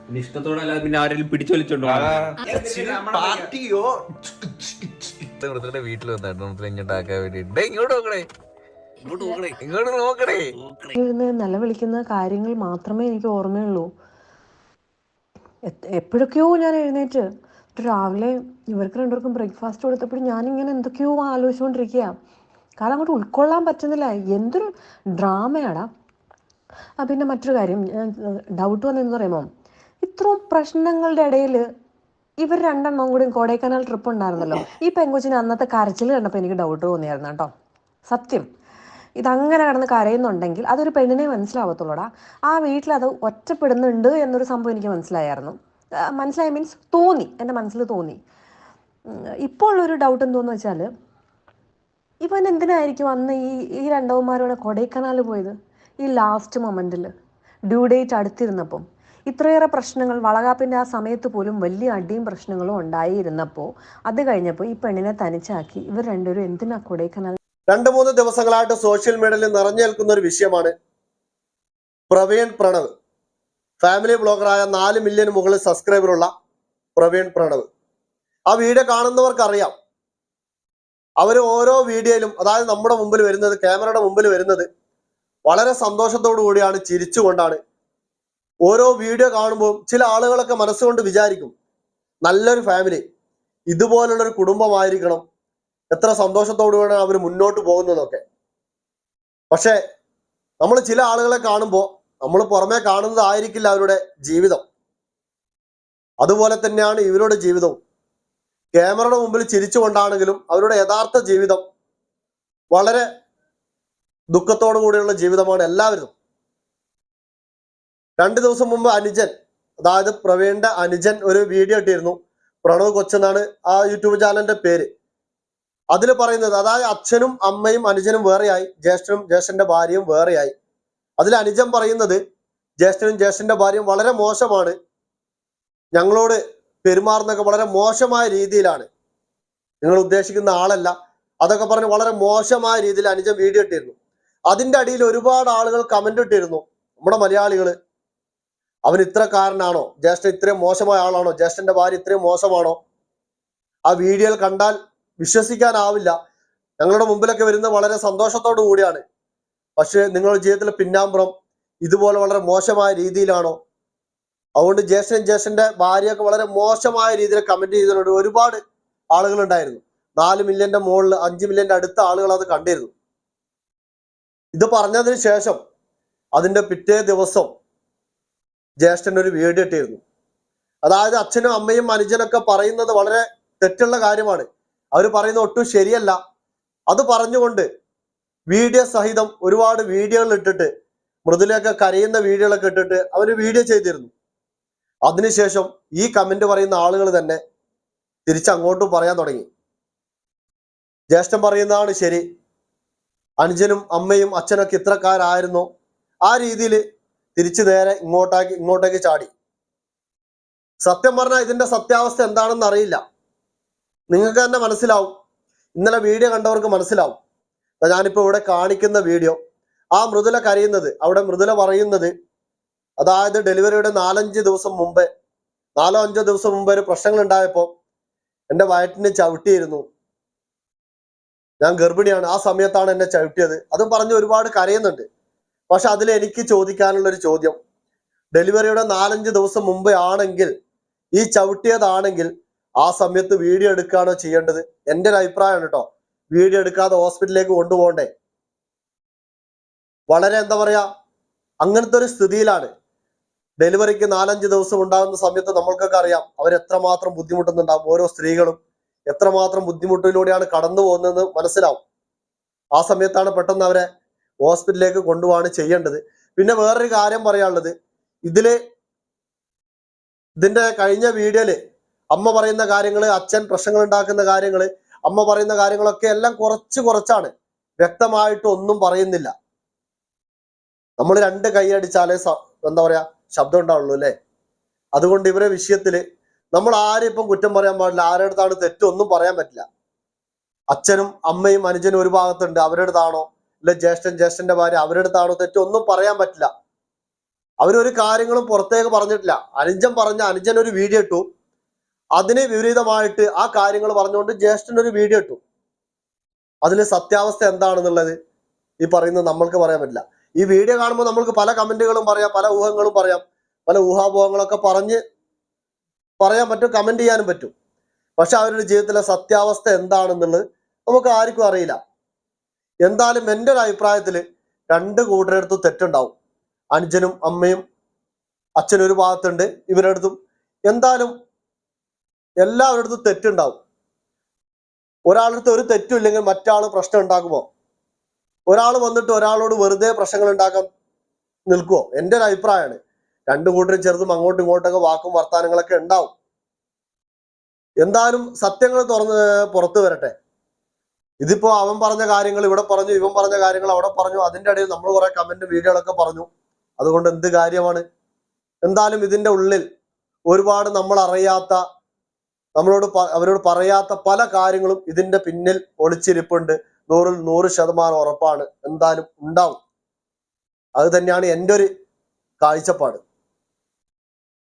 പിന്നെ ഇഷ്ടത്തോടെ അല്ലാതെ പിന്നെ ആരെങ്കിലും പിടിച്ചൊലിച്ചോണ്ടോ പാർട്ടിയോ വീട്ടിൽ വന്നിട്ട് ഇങ്ങോട്ടാക്കാൻ വേണ്ടിട്ട് ഇങ്ങോട്ട് നോക്കണേ ഇങ്ങോട്ട് നോക്കണേ. നിലവിളിക്കുന്ന കാര്യങ്ങൾ മാത്രമേ എനിക്ക് ഓർമ്മയുള്ളൂ. എപ്പോഴൊക്കെയോ ഞാൻ എഴുന്നേറ്റ് രാവിലെ ഇവർക്ക് രണ്ടുപേർക്കും ബ്രേക്ക്ഫാസ്റ്റ് കൊടുത്തപ്പോൾ ഞാനിങ്ങനെ എന്തൊക്കെയോ ആലോചിച്ചുകൊണ്ടിരിക്കുക. കാരണം അങ്ങോട്ട് ഉൾക്കൊള്ളാൻ പറ്റുന്നില്ല. എന്തൊരു ഡ്രാമയാടാ. പിന്നെ മറ്റൊരു കാര്യം ഡൗട്ട് വന്നതെന്ന് പറയുമ്പോൾ, ഇത്രയും പ്രശ്നങ്ങളുടെ ഇടയിൽ ഇവർ രണ്ടെണ്ണം കൂടി കൊടൈക്കനാൽ ട്രിപ്പ് ഉണ്ടായിരുന്നല്ലോ. ഈ പെങ്കൊച്ചിന് അന്നത്തെ കരച്ചിൽ കണ്ടപ്പോൾ എനിക്ക് ഡൗട്ട് തോന്നിയായിരുന്നു കേട്ടോ. സത്യം, ഇതങ്ങനെ കിടന്ന് കരയുന്നുണ്ടെങ്കിൽ അതൊരു പെണ്ണിനെ മനസ്സിലാവത്തുള്ളൂടാ. ആ വീട്ടിലത് ഒറ്റപ്പെടുന്നുണ്ട് എന്നൊരു സംഭവം എനിക്ക് മനസ്സിലായിരുന്നു. മനസ്സിലായി മീൻസ് തോന്നി, എൻ്റെ മനസ്സിൽ തോന്നി. ഇപ്പോൾ ഉള്ളൊരു ഡൗട്ട് എന്തോന്ന് വെച്ചാൽ, ഇവൻ എന്തിനായിരിക്കും അന്ന് ഈ രണ്ടവന്മാരോടെ കൊടൈക്കനാൽ പോയത്? ഈ ലാസ്റ്റ് മൊമെൻറ്റിൽ ഡ്യൂ ഡേറ്റ് അടുത്തിരുന്നപ്പം ഇത്രയേറെ പ്രശ്നങ്ങൾ, വളകാപ്പിൻ്റെ ആ സമയത്ത് പോലും വലിയ അടിയും പ്രശ്നങ്ങളും ഉണ്ടായിരുന്നപ്പോൾ അത് കഴിഞ്ഞപ്പോൾ ഈ പെണ്ണിനെ തനിച്ചാക്കി ഇവർ രണ്ടുപേരും എന്തിനാ കൊടൈക്കനാൽ? 2-3 ദിവസങ്ങളായിട്ട് സോഷ്യൽ മീഡിയയിൽ നിറഞ്ഞു നിൽക്കുന്ന ഒരു വിഷയമാണ് പ്രവീൺ പ്രണവ്. ഫാമിലി ബ്ലോഗറായ 4 മില്യൺ മുകളിൽ സബ്സ്ക്രൈബറുള്ള പ്രവീൺ പ്രണവ്. ആ വീഡിയോ കാണുന്നവർക്കറിയാം, അവർ ഓരോ വീഡിയോയിലും, അതായത് നമ്മുടെ മുമ്പിൽ വരുന്നത്, ക്യാമറയുടെ മുമ്പിൽ വരുന്നത് വളരെ സന്തോഷത്തോടു കൂടിയാണ്, ചിരിച്ചുകൊണ്ടാണ്. ഓരോ വീഡിയോ കാണുമ്പോൾ ചില ആളുകളൊക്കെ മനസ്സുകൊണ്ട് വിചാരിക്കും, നല്ലൊരു ഫാമിലി, ഇതുപോലുള്ളൊരു കുടുംബമായിരിക്കണം, എത്ര സന്തോഷത്തോടുകൂടെ അവർ മുന്നോട്ട് പോകുന്നതൊക്കെ. പക്ഷെ നമ്മൾ ചില ആളുകളെ കാണുമ്പോൾ നമ്മൾ പുറമെ കാണുന്നതായിരിക്കില്ല അവരുടെ ജീവിതം. അതുപോലെ തന്നെയാണ് ഇവരുടെ ജീവിതവും. ക്യാമറയുടെ മുമ്പിൽ ചിരിച്ചുകൊണ്ടാണെങ്കിലും അവരുടെ യഥാർത്ഥ ജീവിതം വളരെ ദുഃഖത്തോടു കൂടിയുള്ള ജീവിതമാണ് എല്ലാവരും. 2 ദിവസം മുമ്പ് അനുജൻ, അതായത് പ്രവീണിന്റെ അനുജൻ ഒരു വീഡിയോ ഇട്ടിരുന്നു. പ്രണവ് കൊച്ചെന്നാണ് ആ യൂട്യൂബ് ചാനലിന്റെ പേര്. അതിൽ പറയുന്നത്, അതായത് അച്ഛനും അമ്മയും അനുജനും വേറെയായി, ജ്യേഷ്ഠനും ജ്യേഷ്ഠന്റെ ഭാര്യയും വേറെയായി. അതിൽ അനുജൻ പറയുന്നത്, ജ്യേഷ്ഠനും ജ്യേഷ്ഠന്റെ ഭാര്യയും വളരെ മോശമാണ്, ഞങ്ങളോട് പെരുമാറുന്നതൊക്കെ വളരെ മോശമായ രീതിയിലാണ്, നിങ്ങൾ ഉദ്ദേശിക്കുന്ന ആളല്ല, അതൊക്കെ പറഞ്ഞ് വളരെ മോശമായ രീതിയിൽ അനുജൻ വീഡിയോ ഇട്ടിരുന്നു. അതിന്റെ അടിയിൽ ഒരുപാട് ആളുകൾ കമന്റ് ഇട്ടിരുന്നു, നമ്മുടെ മലയാളികള്, അവൻ ഇത്രക്കാരനാണോ, ജ്യേഷ്ഠൻ ഇത്രയും മോശമായ ആളാണോ, ജ്യേഷ്ഠന്റെ ഭാര്യ ഇത്രയും മോശമാണോ, ആ വീഡിയോയിൽ കണ്ടാൽ വിശ്വസിക്കാനാവില്ല, ഞങ്ങളുടെ മുമ്പിലൊക്കെ വരുന്നത് വളരെ സന്തോഷത്തോടു കൂടിയാണ്, പക്ഷെ നിങ്ങളുടെ ജീവിതത്തിലെ പിന്നാമ്പുറം ഇതുപോലെ വളരെ മോശമായ രീതിയിലാണോ? അതുകൊണ്ട് ജ്യേഷ്ഠന്റെ ഭാര്യയൊക്കെ വളരെ മോശമായ രീതിയിൽ കമന്റ് ചെയ്തിട്ടുണ്ട്. ഒരുപാട് ആളുകൾ ഉണ്ടായിരുന്നു. 4 മില്യന്റെ മുകളിൽ, 5 മില്യന്റെ അടുത്ത ആളുകൾ അത് കണ്ടിരുന്നു. ഇത് പറഞ്ഞതിന് ശേഷം അതിന്റെ പിറ്റേ ദിവസം ജ്യേഷ്ഠൻ ഒരു വീഡിയോ ഇട്ടിരുന്നു. അതായത് അച്ഛനും അമ്മയും അനുജനൊക്കെ പറയുന്നത് വളരെ തെറ്റുള്ള കാര്യമാണ്, അവർ പറയുന്നത് ഒട്ടും ശരിയല്ല. അത് പറഞ്ഞുകൊണ്ട് വീഡിയോ സഹിതം ഒരുപാട് വീഡിയോകൾ ഇട്ടിട്ട്, മൃദുലയൊക്കെ കരയുന്ന വീഡിയോകളൊക്കെ ഇട്ടിട്ട് അവർ വീഡിയോ ചെയ്തിരുന്നു. അതിനുശേഷം ഈ കമന്റ് പറയുന്ന ആളുകൾ തന്നെ തിരിച്ചങ്ങോട്ടും പറയാൻ തുടങ്ങി, ജ്യേഷ്ഠൻ പറയുന്നതാണ് ശരി, അനുജനും അമ്മയും അച്ഛനൊക്കെ ഇത്രക്കാരായിരുന്നോ, ആ രീതിയിൽ തിരിച്ചു നേരെ ഇങ്ങോട്ടേക്ക് ചാടി. സത്യം പറഞ്ഞാൽ ഇതിന്റെ സത്യാവസ്ഥ എന്താണെന്ന് അറിയില്ല, നിങ്ങൾക്ക് തന്നെ മനസ്സിലാവും, ഇന്നലെ വീഡിയോ കണ്ടവർക്ക് മനസ്സിലാവും. ഞാനിപ്പോ ഇവിടെ കാണിക്കുന്ന വീഡിയോ, ആ മൃദുല കരയുന്നത്, അവിടെ മൃദുല പറയുന്നത്, അതായത് ഡെലിവറിയുടെ 4-5 ദിവസം മുമ്പേ, 4-5 ദിവസം മുമ്പേ ഒരു പ്രശ്നങ്ങൾ ഉണ്ടായപ്പോൾ എൻ്റെ വയറ്റിന് ചവിട്ടിയിരുന്നു, ഞാൻ ഗർഭിണിയാണ്, ആ സമയത്താണ് എന്നെ ചവിട്ടിയത്, അതും പറഞ്ഞ് ഒരുപാട് കരയുന്നുണ്ട്. പക്ഷെ അതിൽ എനിക്ക് ചോദിക്കാനുള്ളൊരു ചോദ്യം, ഡെലിവറിയുടെ 4-5 ദിവസം മുമ്പേ ആണെങ്കിൽ, ഈ ചവിട്ടിയതാണെങ്കിൽ ആ സമയത്ത് വീഡിയോ എടുക്കുകയാണോ ചെയ്യേണ്ടത്? എൻ്റെ ഒരു അഭിപ്രായമാണ് കേട്ടോ. വീഡിയോ എടുക്കാതെ ഹോസ്പിറ്റലിലേക്ക് കൊണ്ടുപോകണ്ടേ? വളരെ എന്താ പറയാ, അങ്ങനത്തെ ഒരു സ്ഥിതിയിലാണ്. ഡെലിവറിക്ക് 4-5 ദിവസം ഉണ്ടാകുന്ന സമയത്ത് നമ്മൾക്കൊക്കെ അറിയാം അവരെത്രമാത്രം ബുദ്ധിമുട്ടുന്നുണ്ടാവും. ഓരോ സ്ത്രീകളും എത്രമാത്രം ബുദ്ധിമുട്ടിലൂടെയാണ് കടന്നു പോകുന്നതെന്ന് മനസ്സിലാവും. ആ സമയത്താണ് പെട്ടെന്ന് അവരെ ഹോസ്പിറ്റലിലേക്ക് കൊണ്ടുപോവാണ് ചെയ്യേണ്ടത്. പിന്നെ വേറൊരു കാര്യം പറയാനുള്ളത്, ഇതിന്റെ കഴിഞ്ഞ വീഡിയോയില് അമ്മ പറയുന്ന കാര്യങ്ങള്, അച്ഛൻ പ്രശ്നങ്ങൾ ഉണ്ടാക്കുന്ന കാര്യങ്ങള്, അമ്മ പറയുന്ന കാര്യങ്ങളൊക്കെ എല്ലാം കുറച്ചാണ്, വ്യക്തമായിട്ട് ഒന്നും പറയുന്നില്ല. നമ്മൾ 2 കൈയടിച്ചാലേ എന്താ പറയാ ശബ്ദം ഉണ്ടാവുള്ളൂ അല്ലേ? അതുകൊണ്ട് ഇവരെ വിഷയത്തില് നമ്മൾ ആരും ഇപ്പം കുറ്റം പറയാൻ പാടില്ല, ആരുടെ അടുത്താണ് തെറ്റൊന്നും പറയാൻ പറ്റില്ല. അച്ഛനും അമ്മയും അനുജനും ഒരു ഭാഗത്തുണ്ട്, അവരുടെ അടുത്താണോ, അല്ലെ ജ്യേഷ്ഠന്റെ ഭാര്യ അവരുടെ അടുത്താണോ തെറ്റൊന്നും പറയാൻ പറ്റില്ല. അവരൊരു കാര്യങ്ങളും പുറത്തേക്ക് പറഞ്ഞിട്ടില്ല. അനുജൻ ഒരു വീഡിയോ ഇട്ടു, അതിന് വിപരീതമായിട്ട് ആ കാര്യങ്ങൾ പറഞ്ഞുകൊണ്ട് ജ്യേഷ്ഠൻ ഒരു വീഡിയോ ഇട്ടു. അതിൽ സത്യാവസ്ഥ എന്താണെന്നുള്ളത് ഈ പറയുന്നത് നമ്മൾക്ക് പറയാൻ പറ്റില്ല. ഈ വീഡിയോ കാണുമ്പോൾ നമ്മൾക്ക് പല കമന്റുകളും പറയാം, പല ഊഹങ്ങളും പറയാം, പല ഊഹാപോഹങ്ങളൊക്കെ പറയാൻ പറ്റും, കമന്റ് ചെയ്യാനും പറ്റും. പക്ഷെ അവരുടെ ജീവിതത്തിലെ സത്യാവസ്ഥ എന്താണെന്നുള്ളത് നമുക്ക് ആർക്കും അറിയില്ല. എന്തായാലും എൻ്റെ ഒരു അഭിപ്രായത്തിൽ രണ്ട് കൂട്ടരുടെ അടുത്തും തെറ്റുണ്ടാവും. അനുജനും അമ്മയും അച്ഛനും ഒരു ഭാഗത്തുണ്ട്, ഇവരുടെ അടുത്തും എന്തായാലും എല്ലാവരുടെ അടുത്തും തെറ്റുണ്ടാവും. ഒരാളടുത്ത് ഒരു തെറ്റുമില്ലെങ്കിൽ മറ്റാൾ പ്രശ്നം ഉണ്ടാക്കുമോ? ഒരാൾ വന്നിട്ട് ഒരാളോട് വെറുതെ പ്രശ്നങ്ങൾ ഉണ്ടാക്കാൻ നിൽക്കുമോ? എൻ്റെ ഒരു അഭിപ്രായമാണ്. രണ്ടു കൂട്ടരും ചെറുതും അങ്ങോട്ടും ഇങ്ങോട്ടൊക്കെ വാക്കും വർത്താനങ്ങളൊക്കെ ഉണ്ടാവും. എന്തായാലും സത്യങ്ങൾ പുറത്തു വരട്ടെ. ഇതിപ്പോ അവൻ പറഞ്ഞ കാര്യങ്ങൾ ഇവിടെ പറഞ്ഞു, ഇവൻ പറഞ്ഞ കാര്യങ്ങൾ അവിടെ പറഞ്ഞു, അതിൻ്റെ ഇടയിൽ നമ്മൾ കുറെ കമന്റ് വീഡിയോകളൊക്കെ പറഞ്ഞു. അതുകൊണ്ട് എന്ത് കാര്യമാണ്? എന്തായാലും ഇതിന്റെ ഉള്ളിൽ ഒരുപാട് നമ്മൾ അറിയാത്ത, അവരോട് പറയാത്ത പല കാര്യങ്ങളും ഇതിന്റെ പിന്നിൽ ഒളിച്ചിരിപ്പുണ്ട്. 100% ഉറപ്പാണ്. എന്തായാലും ഉണ്ടാവും. അത് തന്നെയാണ് എൻ്റെ ഒരു കാഴ്ചപ്പാട്.